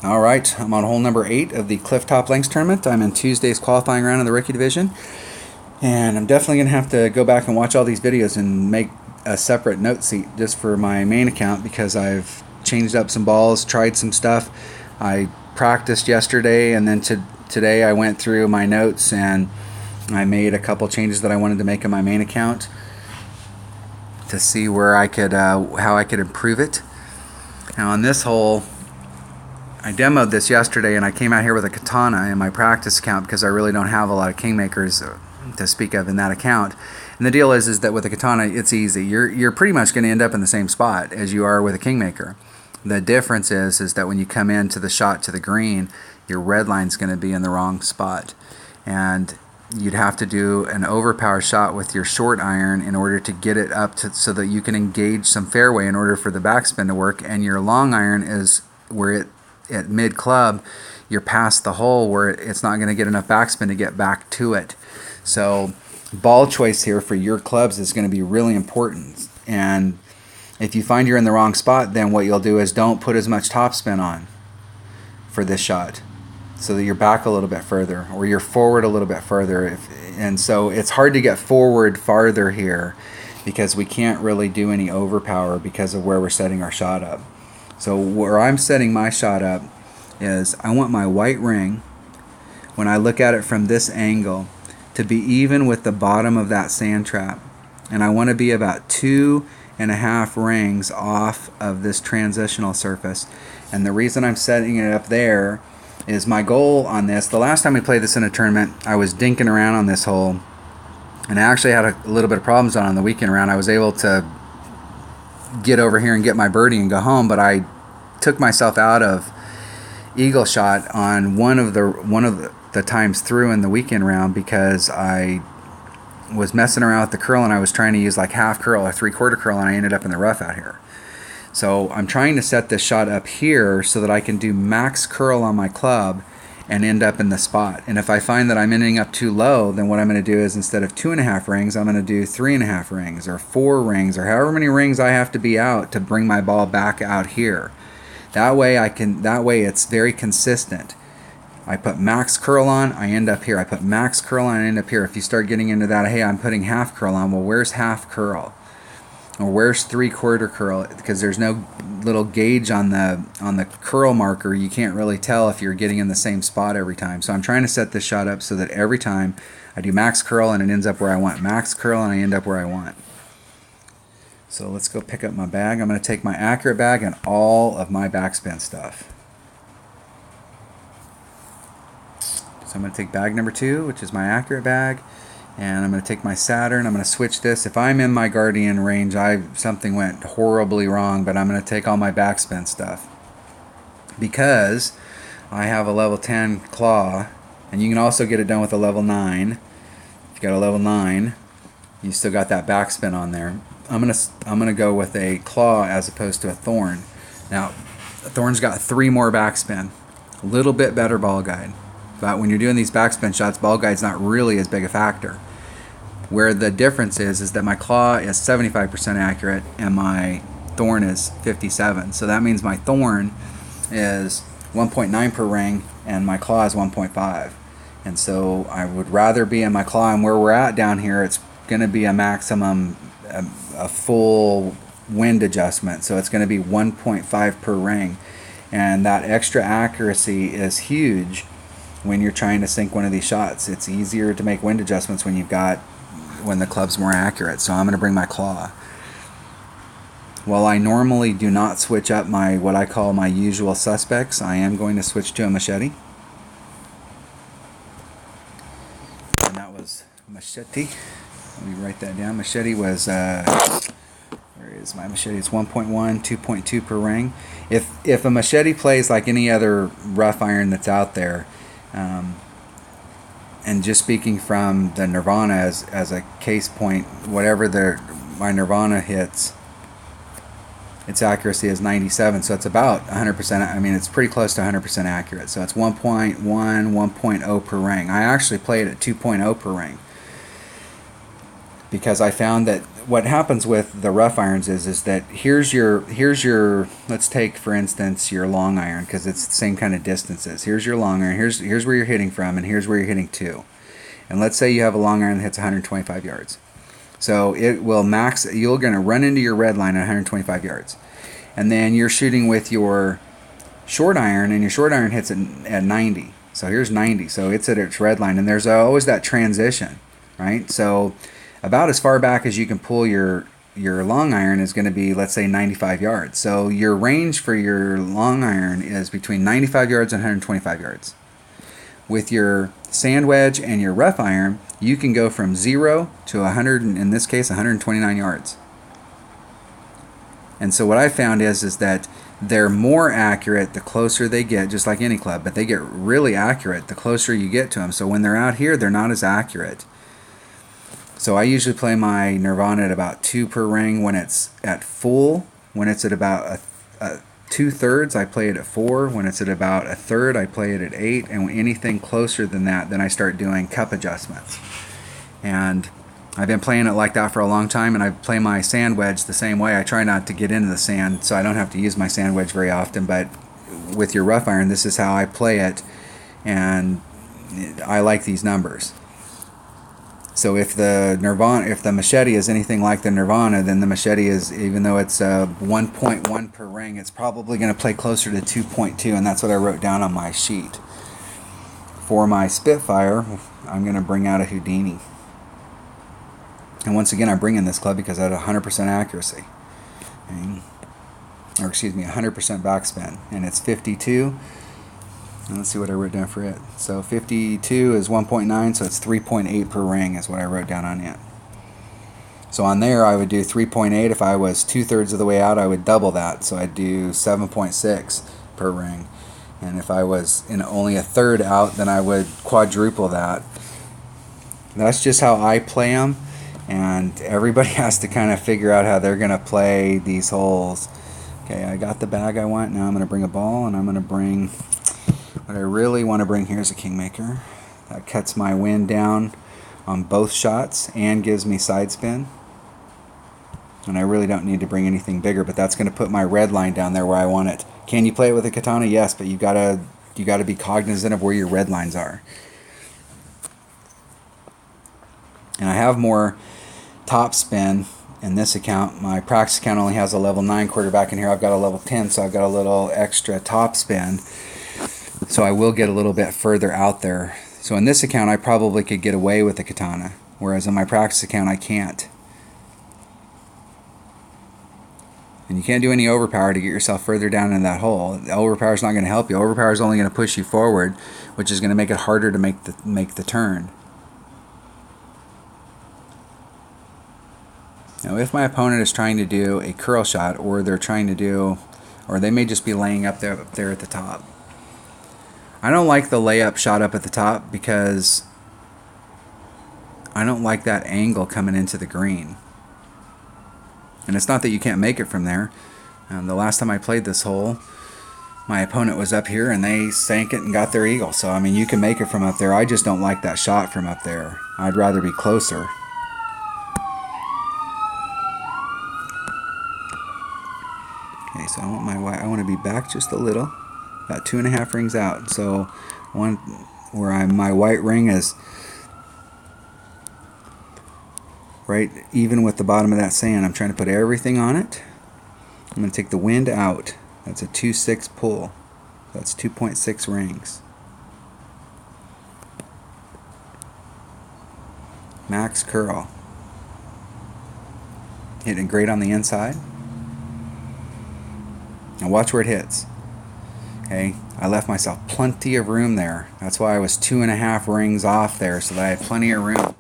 Alright, I'm on hole number 8 of the Clifftop Links tournament. I'm in Tuesday's qualifying round of the rookie division. And I'm definitely going to have to go back and watch all these videos and make a separate note sheet just for my main account, because I've changed up some balls, tried some stuff. I practiced yesterday, and then today I went through my notes and I made a couple changes that I wanted to make in my main account to see where I could, how I could improve it. Now on this hole, I demoed this yesterday, and I came out here with a katana in my practice account because I really don't have a lot of kingmakers to speak of in that account. And the deal is that with a katana, it's easy. You're pretty much going to end up in the same spot as you are with a kingmaker. The difference is that when you come into the shot to the green, your red line's going to be in the wrong spot, and you'd have to do an overpower shot with your short iron in order to get it up to so that you can engage some fairway in order for the backspin to work. And your long iron is where it at mid club, you're past the hole where it's not going to get enough backspin to get back to it. So ball choice here for your clubs is going to be really important. And if you find you're in the wrong spot, then what you'll do is don't put as much topspin on for this shot, so that you're back a little bit further, or you're forward a little bit further. And so it's hard to get forward farther here because we can't really do any overpower because of where we're setting our shot up. So where I'm setting my shot up is I want my white ring, when I look at it from this angle, to be even with the bottom of that sand trap. And I want to be about 2.5 rings off of this transitional surface. And the reason I'm setting it up there is my goal on this. The last time we played this in a tournament, I was dinking around on this hole, and I actually had a little bit of problems on the weekend round. I was able to get over here and get my birdie and go home, but I took myself out of eagle shot on one of the times through in the weekend round because I was messing around with the curl, and I was trying to use like half curl or 3/4 curl, and I ended up in the rough out here. So I'm trying to set this shot up here so that I can do max curl on my club and end up in the spot. And if I find that I'm ending up too low, then what I'm going to do is, instead of 2.5 rings, I'm going to do 3.5 rings or 4 rings, or however many rings I have to be out to bring my ball back out here. That way it's very consistent. I put max curl on, I end up here. I put max curl on, I end up here. If you start getting into that, hey, I'm putting half curl on, well, where's half curl? Or where's 3/4 curl? Because there's no little gauge on the curl marker. You can't really tell if you're getting in the same spot every time. So I'm trying to set this shot up so that every time I do max curl and it ends up where I want, max curl and I end up where I want. So let's go pick up my bag. I'm going to take my accurate bag and all of my backspin stuff. So I'm going to take bag number 2, which is my accurate bag. And I'm going to take my Saturn. I'm going to switch this. If I'm in my Guardian range, something went horribly wrong, but I'm going to take all my backspin stuff because I have a level 10 claw, and you can also get it done with a level 9. If you got a level 9, you still got that backspin on there. I'm gonna go with a claw as opposed to a thorn. Now, a thorn's got 3 more backspin, a little bit better ball guide. But when you're doing these backspin shots, ball guide's not really as big a factor. Where the difference is that my claw is 75% accurate and my thorn is 57. So that means my thorn is 1.9 per ring and my claw is 1.5. And so I would rather be in my claw, and where we're at down here, it's going to be a maximum, a full wind adjustment. So it's going to be 1.5 per ring. And that extra accuracy is huge. When you're trying to sink one of these shots, it's easier to make wind adjustments when the club's more accurate. So I'm going to bring my claw. While I normally do not switch up what I call my usual suspects, I am going to switch to a machete. And that was machete. Let me write that down. Machete was, where is my machete? It's 1.1, 2.2 per ring. If a machete plays like any other rough iron that's out there, and just speaking from the Nirvana as a case point, whatever my Nirvana hits, its accuracy is 97, so it's about 100%. I mean, it's pretty close to 100% accurate. So it's 1.1, 1.0 per ring. I actually play it at 2.0 per ring. because I found that what happens with the rough irons is that here's your let's take for instance your long iron, because it's the same kind of distances. Here's your long iron, here's where you're hitting from, and here's where you're hitting to. And let's say you have a long iron that hits 125 yards. So it will max, you're going to run into your red line at 125 yards. And then you're shooting with your short iron, and your short iron hits at 90. So here's 90. So it's at its red line, and there's always that transition, right? So about as far back as you can pull your long iron is going to be, let's say, 95 yards. So your range for your long iron is between 95 yards and 125 yards. With your sand wedge and your rough iron, you can go from 0 to 100, in this case 129 yards. And so what I found is that they're more accurate the closer they get, just like any club, but they get really accurate the closer you get to them. So when they're out here, they're not as accurate. So I usually play my Nirvana at about 2 per ring when it's at full. When it's at about a 2/3, I play it at 4. When it's at about a third, I play it at 8. And anything closer than that, then I start doing cup adjustments. And I've been playing it like that for a long time, and I play my sand wedge the same way. I try not to get into the sand, so I don't have to use my sand wedge very often, but with your rough iron, this is how I play it, and I like these numbers. So if the machete is anything like the Nirvana, then the machete is, even though it's 1.1 per ring, it's probably going to play closer to 2.2, and that's what I wrote down on my sheet. For my Spitfire, I'm going to bring out a Houdini. And once again, I'm bringing this club because I had 100% accuracy. Or excuse me, 100% backspin. And it's 52. And let's see what I wrote down for it. So 52 is 1.9, so it's 3.8 per ring is what I wrote down on it. So on there, I would do 3.8. If I was 2/3 of the way out, I would double that. So I'd do 7.6 per ring. And if I was only a third out, then I would quadruple that. That's just how I play them. And everybody has to kind of figure out how they're going to play these holes. Okay, I got the bag I want. Now I'm going to bring a ball, and I'm going to bring, what I really want to bring here is a Kingmaker. That cuts my wind down on both shots and gives me side spin. And I really don't need to bring anything bigger, but that's going to put my red line down there where I want it. Can you play it with a katana? Yes, but you gotta be cognizant of where your red lines are. And I have more top spin in this account. My practice account only has a level 9 quarterback in here. I've got a level 10, so I've got a little extra top spin. So I will get a little bit further out there. So in this account, I probably could get away with the katana, whereas in my practice account, I can't. And you can't do any overpower to get yourself further down in that hole. The overpower is not going to help you. Overpower is only going to push you forward, which is going to make it harder to make the turn. Now, if my opponent is trying to do a curl shot, or they may just be laying up there at the top. I don't like the layup shot up at the top because I don't like that angle coming into the green. And it's not that you can't make it from there. The last time I played this hole, my opponent was up here and they sank it and got their eagle. So, I mean, you can make it from up there. I just don't like that shot from up there. I'd rather be closer. Okay, so I want to be back just a little, about 2.5 rings out. So one where my white ring is right even with the bottom of that sand. I'm trying to put everything on it. I'm going to take the wind out. That's a 2/6 pull. That's 2.6 rings. Max curl. Hitting great on the inside. Now watch where it hits. Okay, I left myself plenty of room there. That's why I was 2.5 rings off there, so that I had plenty of room.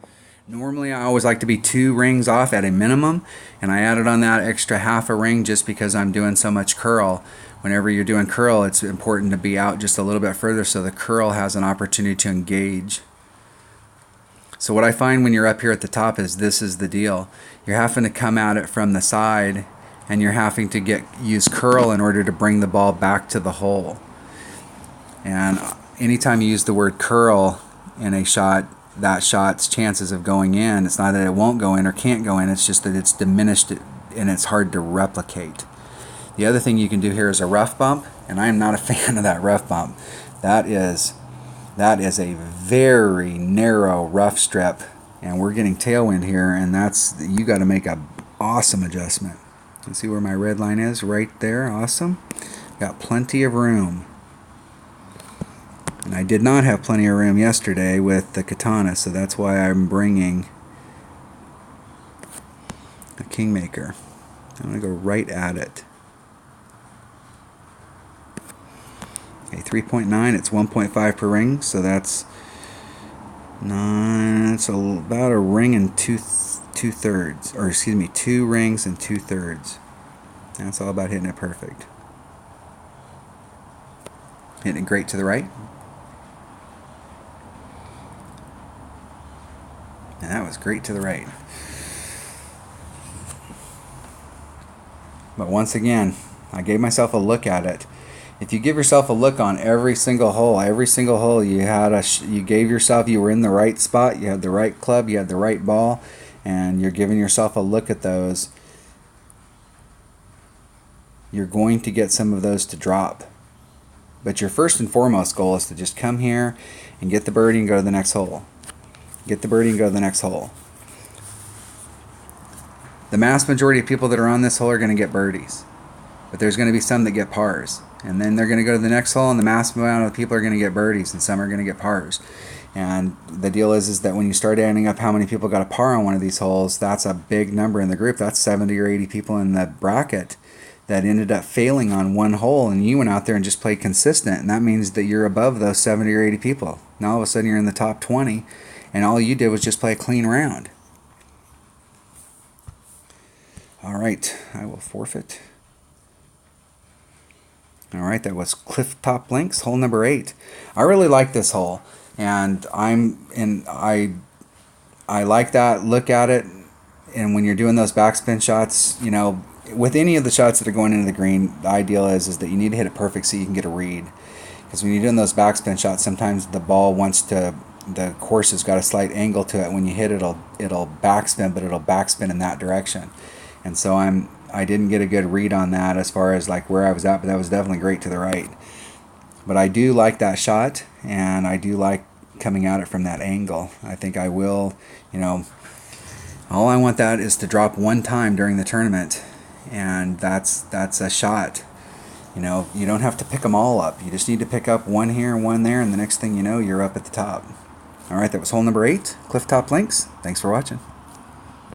Normally I always like to be 2 rings off at a minimum, and I added on that extra half a ring just because I'm doing so much curl. Whenever you're doing curl, it's important to be out just a little bit further so the curl has an opportunity to engage. So what I find when you're up here at the top is this is the deal. You're having to come at it from the side, and you're having to use curl in order to bring the ball back to the hole. And anytime you use the word curl in a shot, that shot's chances of going in. It's not that it won't go in or can't go in, it's just that it's diminished and it's hard to replicate. The other thing you can do here is a rough bump, and I am not a fan of that rough bump. That is a very narrow rough strip, and we're getting tailwind here, and you got to make a awesome adjustment. Let's see where my red line is, right there. Awesome. Got plenty of room. And I did not have plenty of room yesterday with the katana, so that's why I'm bringing a Kingmaker. I'm going to go right at it. Okay, 3.9, it's 1.5 per ring, so that's 9, it's about a ring and two thirds, or excuse me, 2 rings and 2/3. That's all about hitting it perfect. Hitting it great to the right. And that was great to the right. But once again, I gave myself a look at it. If you give yourself a look on every single hole you had you gave yourself, you were in the right spot, you had the right club, you had the right ball, and you're giving yourself a look at those, you're going to get some of those to drop. But your first and foremost goal is to just come here and get the birdie and go to the next hole. Get the birdie and go to the next hole. The mass majority of people that are on this hole are going to get birdies. But there's going to be some that get pars. And then they're going to go to the next hole, and the mass amount of people are going to get birdies, and some are going to get pars. And the deal is that when you start adding up how many people got a par on one of these holes, that's a big number in the group. That's 70 or 80 people in the bracket that ended up failing on one hole, and you went out there and just played consistent. And that means that you're above those 70 or 80 people. Now all of a sudden you're in the top 20, and all you did was just play a clean round. All right, I will forfeit. All right, that was Clifftop Links, hole number 8. I really like this hole, and I like that look at it. And when you're doing those backspin shots, you know, with any of the shots that are going into the green, the ideal is that you need to hit it perfect so you can get a read. Because when you're doing those backspin shots, sometimes the ball the course has got a slight angle to it. When you hit it, it'll backspin, but it'll backspin in that direction. And so I didn't get a good read on that as far as like where I was at, but that was definitely great to the right. But I do like that shot, and I do like coming at it from that angle. I think I will, you know, all I want that is to drop one time during the tournament, and that's a shot. You know, you don't have to pick them all up. You just need to pick up one here and one there, and the next thing you know, you're up at the top. All right, that was hole number 8, Clifftop Links. Thanks for watching.